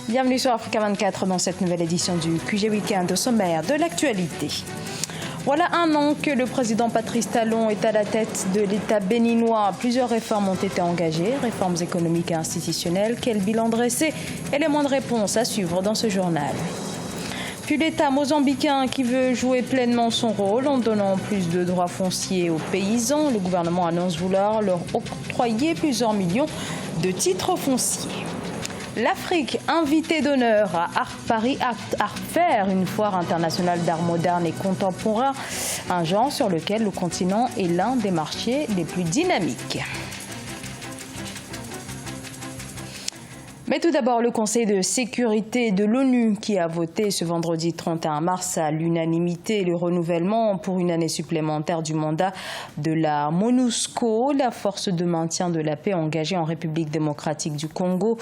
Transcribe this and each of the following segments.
Bienvenue sur Africa 24 dans cette nouvelle édition du QG Weekend au sommaire de l'actualité. Voilà un an que le président Patrice Talon est à la tête de l'État béninois. Plusieurs réformes ont été engagées, réformes économiques et institutionnelles. Quel bilan dressé? Éléments de réponse à suivre dans ce journal. Puis l'État mozambicain qui veut jouer pleinement son rôle en donnant plus de droits fonciers aux paysans. Le gouvernement annonce vouloir leur octroyer plusieurs millions de titres fonciers. L'Afrique, invitée d'honneur à Paris Art Fair, une foire internationale d'art moderne et contemporain, un genre sur lequel le continent est l'un des marchés les plus dynamiques. Mais tout d'abord, le Conseil de sécurité de l'ONU qui a voté ce vendredi 31 mars à l'unanimité le renouvellement pour une année supplémentaire du mandat de la MONUSCO, la force de maintien de la paix engagée en République démocratique du Congo.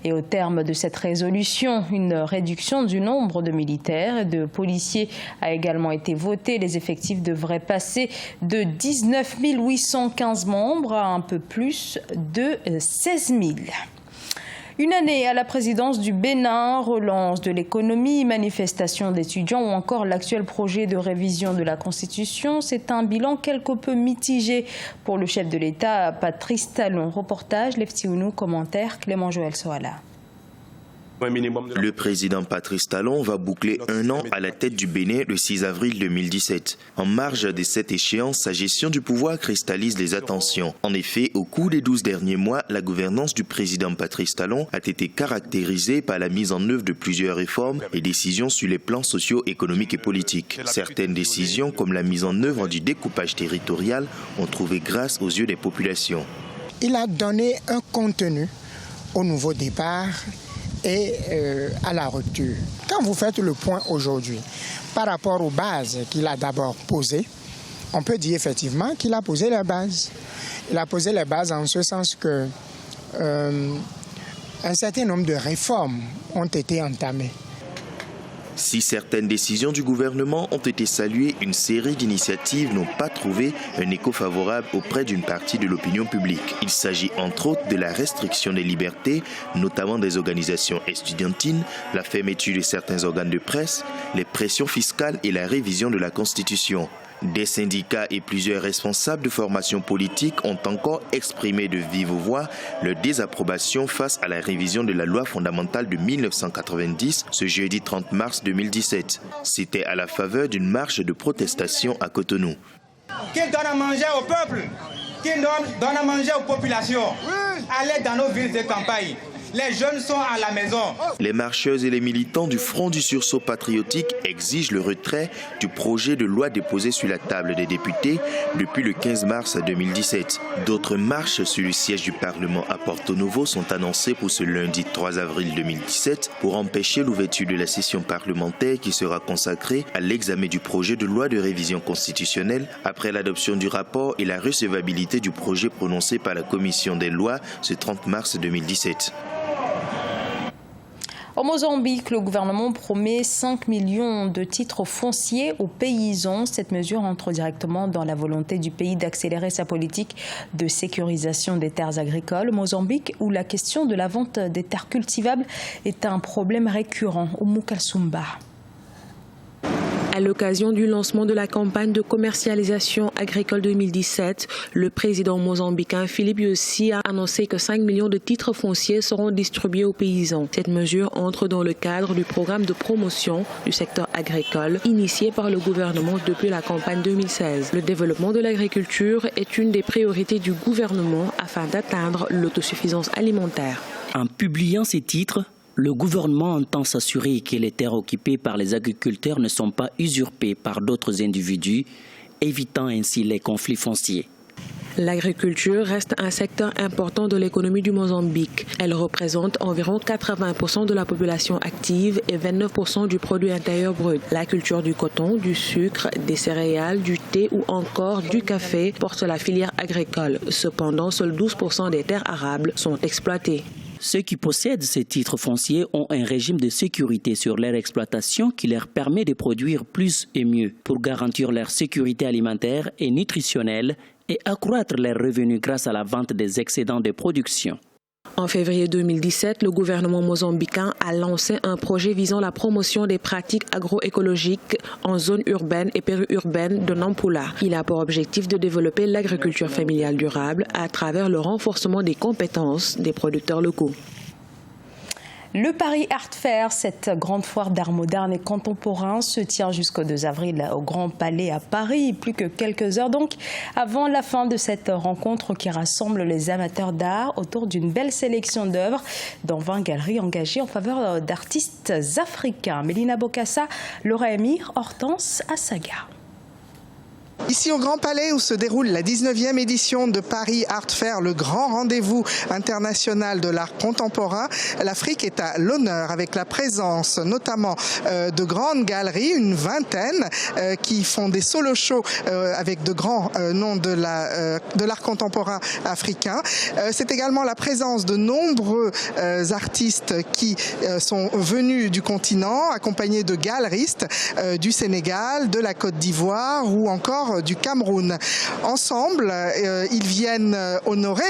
Et au terme de cette résolution, une réduction du nombre de militaires et de policiers a également été votée. Les effectifs devraient passer de 19 815 membres à un peu plus de 16 000. Une année à la présidence du Bénin, relance de l'économie, manifestation d'étudiants ou encore l'actuel projet de révision de la Constitution. C'est un bilan quelque peu mitigé pour le chef de l'État, Patrice Talon. Reportage, Leftiounou, commentaire, Clément Joël Soala. Le président Patrice Talon va boucler un an à la tête du Bénin le 6 avril 2017. En marge de cette échéance, sa gestion du pouvoir cristallise les attentions. En effet, au cours des 12 derniers mois, la gouvernance du président Patrice Talon a été caractérisée par la mise en œuvre de plusieurs réformes et décisions sur les plans sociaux, économiques et politiques. Certaines décisions, comme la mise en œuvre du découpage territorial, ont trouvé grâce aux yeux des populations. Il a donné un contenu au nouveau départ et à la rupture. Quand vous faites le point aujourd'hui par rapport aux bases qu'il a d'abord posées, on peut dire effectivement qu'il a posé les bases. Il a posé les bases en ce sens que un certain nombre de réformes ont été entamées. Si certaines décisions du gouvernement ont été saluées, une série d'initiatives n'ont pas trouvé un écho favorable auprès d'une partie de l'opinion publique. Il s'agit entre autres de la restriction des libertés, notamment des organisations estudiantines, la fermeture de certains organes de presse, les pressions fiscales et la révision de la Constitution. Des syndicats et plusieurs responsables de formations politiques ont encore exprimé de vive voix leur désapprobation face à la révision de la loi fondamentale de 1990 ce jeudi 30 mars 2017. C'était à la faveur d'une marche de protestation à Cotonou. Qui donne à manger au peuple, qui donne à manger aux populations. Allez dans nos villes et campagnes. Les jeunes sont à la maison. Les marcheurs et les militants du Front du sursaut patriotique exigent le retrait du projet de loi déposé sur la table des députés depuis le 15 mars 2017. D'autres marches sur le siège du Parlement à Porto Novo sont annoncées pour ce lundi 3 avril 2017 pour empêcher l'ouverture de la session parlementaire qui sera consacrée à l'examen du projet de loi de révision constitutionnelle après l'adoption du rapport et la recevabilité du projet prononcé par la Commission des lois ce 30 mars 2017. Au Mozambique, le gouvernement promet 5 millions de titres fonciers aux paysans. Cette mesure entre directement dans la volonté du pays d'accélérer sa politique de sécurisation des terres agricoles. Au Mozambique, où la question de la vente des terres cultivables est un problème récurrent. Au Mukalsumba. À l'occasion du lancement de la campagne de commercialisation agricole 2017, le président mozambicain Philippe Nyusi a annoncé que 5 millions de titres fonciers seront distribués aux paysans. Cette mesure entre dans le cadre du programme de promotion du secteur agricole initié par le gouvernement depuis la campagne 2016. Le développement de l'agriculture est une des priorités du gouvernement afin d'atteindre l'autosuffisance alimentaire. En publiant ces titres, le gouvernement entend s'assurer que les terres occupées par les agriculteurs ne sont pas usurpées par d'autres individus, évitant ainsi les conflits fonciers. L'agriculture reste un secteur important de l'économie du Mozambique. Elle représente environ 80% de la population active et 29% du produit intérieur brut. La culture du coton, du sucre, des céréales, du thé ou encore du café porte la filière agricole. Cependant, seuls 12% des terres arables sont exploitées. Ceux qui possèdent ces titres fonciers ont un régime de sécurité sur leur exploitation qui leur permet de produire plus et mieux pour garantir leur sécurité alimentaire et nutritionnelle et accroître leurs revenus grâce à la vente des excédents de production. En février 2017, le gouvernement mozambicain a lancé un projet visant la promotion des pratiques agroécologiques en zone urbaine et périurbaine de Nampula. Il a pour objectif de développer l'agriculture familiale durable à travers le renforcement des compétences des producteurs locaux. Le Paris Art Fair, cette grande foire d'art moderne et contemporain, se tient jusqu'au 2 avril au Grand Palais à Paris. Plus que quelques heures donc avant la fin de cette rencontre qui rassemble les amateurs d'art autour d'une belle sélection d'œuvres dans 20 galeries engagées en faveur d'artistes africains. Mélina Bokassa, Laura Emir, Hortense Assaga. Ici au Grand Palais où se déroule la 19e édition de Paris Art Fair, le grand rendez-vous international de l'art contemporain, l'Afrique est à l'honneur avec la présence notamment de grandes galeries, une vingtaine qui font des solo shows avec de grands noms de l'art contemporain africain. C'est également la présence de nombreux artistes qui sont venus du continent, accompagnés de galeristes du Sénégal, de la Côte d'Ivoire ou encore du Cameroun. Ensemble, ils viennent honorer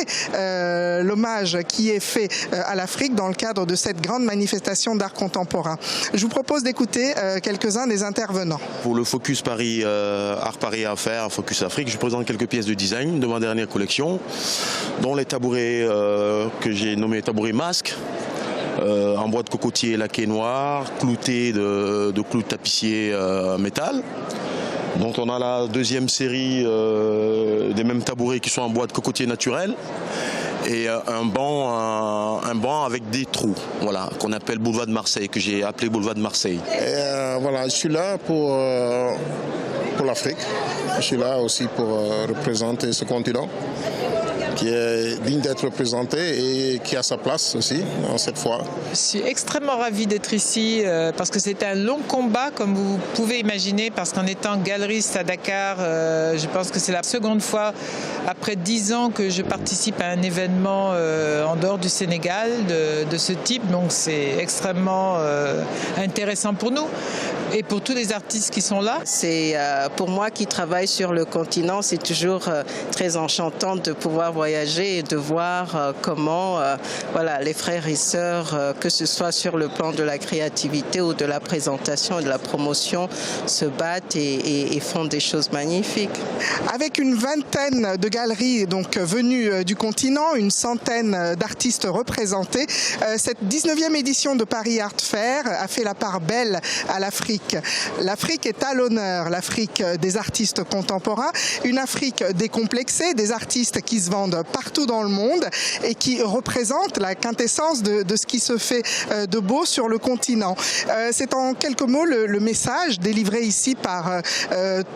l'hommage qui est fait à l'Afrique dans le cadre de cette grande manifestation d'art contemporain. Je vous propose d'écouter quelques-uns des intervenants. Pour le Focus Paris Art Paris à faire, Focus Afrique, je présente quelques pièces de design de ma dernière collection, dont les tabourets que j'ai nommés tabourets masques, en bois de cocotier laqué noir, cloutés de clous de tapissier métal. Donc on a la deuxième série des mêmes tabourets qui sont en bois de cocotier naturel et un banc avec des trous, voilà, qu'on appelle Boulevard de Marseille, que j'ai appelé Boulevard de Marseille. Voilà, je suis là pour l'Afrique. Je suis là aussi pour représenter ce continent qui est digne d'être représenté et qui a sa place aussi cette fois. Je suis extrêmement ravie d'être ici parce que c'était un long combat, comme vous pouvez imaginer, parce qu'en étant galeriste à Dakar, je pense que c'est la seconde fois après 10 ans que je participe à un événement en dehors du Sénégal de ce type, donc c'est extrêmement intéressant pour nous et pour tous les artistes qui sont là. C'est pour moi qui travaille sur le continent, c'est toujours très enchantant de pouvoir voyager et de voir comment voilà, les frères et sœurs, que ce soit sur le plan de la créativité ou de la présentation et de la promotion, se battent et font des choses magnifiques. Avec une vingtaine de galeries donc venues du continent, une centaine d'artistes représentés, cette 19e édition de Paris Art Fair a fait la part belle à l'Afrique. L'Afrique est à l'honneur, l'Afrique des artistes contemporains, une Afrique décomplexée, des artistes qui se vendent partout dans le monde et qui représentent la quintessence de ce qui se fait de beau sur le continent. C'est en quelques mots le message délivré ici par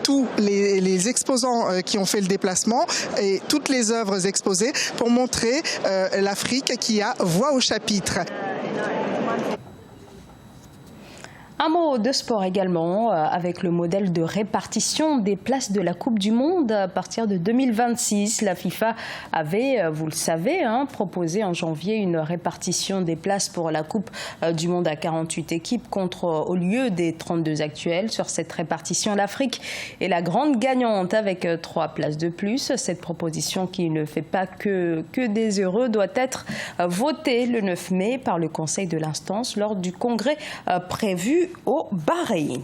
tous les exposants qui ont fait le déplacement et toutes les œuvres exposées pour montrer l'Afrique qui a voix au chapitre. Un mot de sport également, avec le modèle de répartition des places de la Coupe du Monde à partir de 2026. La FIFA avait, vous le savez, proposé en janvier une répartition des places pour la Coupe du Monde à 48 équipes au lieu des 32 actuelles. Sur cette répartition, l'Afrique est la grande gagnante avec 3 places de plus. Cette proposition qui ne fait pas que des heureux doit être votée le 9 mai par le Conseil de l'instance lors du congrès prévu au Bahreïn.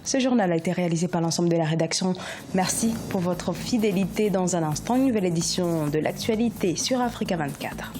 Ce journal a été réalisé par l'ensemble de la rédaction. Merci pour votre fidélité. Dans un instant, une nouvelle édition de l'actualité sur Africa 24.